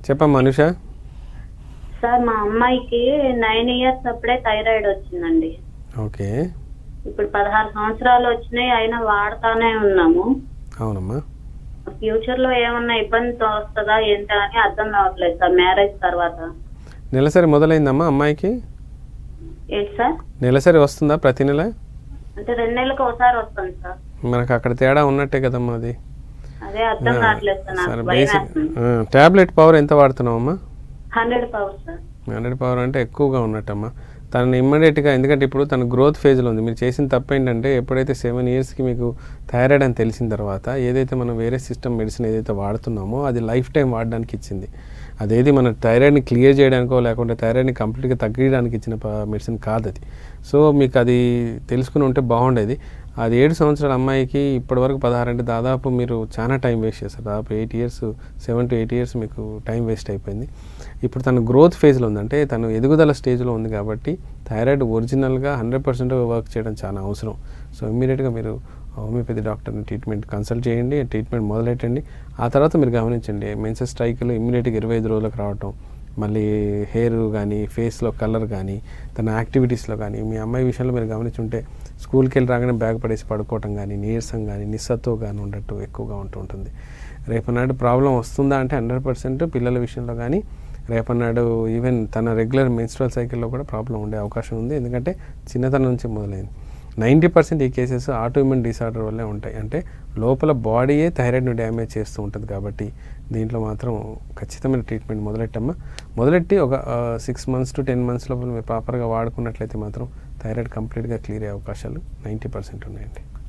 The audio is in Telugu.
చెప్పమ్మా అనుష. సార్ మా అమ్మాయికి 9 years అప్పుడే థైరాయిడ్ వచ్చిందండి. ఓకే. ఇప్పుడు 16 సంవత్సరాలు వచ్చినాయి, అయినా వాడుతానే ఉన్నాము. అవునమ్మా. ఫ్యూచర్ లో ఏమన్నా ఇబ్బంది వస్తుందా ఏంటా అని అర్థం కావట్లేదు సార్ మ్యారేజ్ తర్వాత. నెలసరి మొదలైందమ్మా అమ్మాయికి? ఏంటి సార్? నెలసరి వస్తుందా ప్రతి నెల? అంటే 2 నెలలకు ఒకసారి వస్తుంది సార్. మనకు అక్కడ తేడా ఉన్నట్టే కదమ్మా అది. అదే అర్థం కావట్లేదు సార్, నాకు భయం బేసిక్ వేస్తుంది. టాబ్లెట్ పవర్ ఎంత వాడుతున్నావమ్మా? 100 పవర్ సార్. 100 పవర్ అంటే ఎక్కువగా ఉన్నట్టమ్మా. తనని ఇమ్మీడియట్గా, ఎందుకంటే ఇప్పుడు తన గ్రోత్ ఫేజ్లో ఉంది. మీరు చేసిన తప్పు ఏంటంటే ఎప్పుడైతే 7 yearsకి మీకు థైరాయిడ్ అని తెలిసిన తర్వాత ఏదైతే మనం వేరే సిస్టమ్ మెడిసిన్ ఏదైతే వాడుతున్నామో అది లైఫ్ టైం వాడడానికి ఇచ్చింది. అదేది మన థైరాయిడ్ని క్లియర్ చేయడానికో లేకుంటే థైరాయిడ్ని కంప్లీట్గా తగ్గించడానికి ఇచ్చిన మెడిసిన్ కాదు అది. సో మీకు అది తెలుసుకుని ఉంటే బాగుండేది. అది 7 సంవత్సరాల అమ్మాయికి ఇప్పటివరకు 16 అంటే దాదాపు మీరు చాలా టైం వేస్ట్ చేస్తారు. దాదాపు 8 years, 7 to 8 years మీకు టైం వేస్ట్ అయిపోయింది. ఇప్పుడు తను గ్రోత్ ఫేజ్లో ఉంది, అంటే తను ఎదుగుదల స్టేజ్లో ఉంది కాబట్టి థైరాయిడ్ ఒరిజినల్గా 100% వర్క్ చేయడం చాలా అవసరం. సో ఇమ్మీడియట్గా మీరు హోమియోపతి డాక్టర్ని ట్రీట్మెంట్ కన్సల్ట్ చేయండి, ట్రీట్మెంట్ మొదలెట్టండి. ఆ తర్వాత మీరు గమనించండి మెన్సెస్ స్ట్రైక్లు ఇమ్మీడియట్గా 25 రోజులకు రావటం, మళ్ళీ హెయిర్ కానీ ఫేస్లో కలర్ కానీ తన యాక్టివిటీస్లో కానీ. మీ అమ్మాయి విషయంలో మీరు గమనించుంటే స్కూల్కి వెళ్ళి రాగానే బ్యాగ్ పడేసి పడుకోవటం కానీ, నీరసం కానీ, నిస్సత్తువ కానీ ఉండట్టు ఎక్కువగా ఉంటుంది. రేపన్నాడు ప్రాబ్లం వస్తుందా అంటే 100% పిల్లల విషయంలో కానీ, రేపన్నాడు ఈవెన్ తన రెగ్యులర్ మెన్స్ట్రువల్ సైకిల్లో కూడా ప్రాబ్లం ఉండే అవకాశం ఉంది. ఎందుకంటే చిన్నతనం నుంచి మొదలైంది. 90% ఈ కేసెస్ ఆటోఇమ్యూన్ డిసార్డర్ వల్లే ఉంటాయి. అంటే లోపల బాడీయే థైరాయిడ్ను డ్యామేజ్ చేస్తూ ఉంటుంది. కాబట్టి దీంట్లో మాత్రం ఖచ్చితమైన ట్రీట్మెంట్ మొదలెట్టి ఒక 6 months to 10 months లోపల మీరు ప్రాపర్గా వాడుకున్నట్లయితే మాత్రం థైరాయిడ్ కంప్లీట్గా క్లియర్ అయ్యే అవకాశాలు 90% ఉన్నాయండి.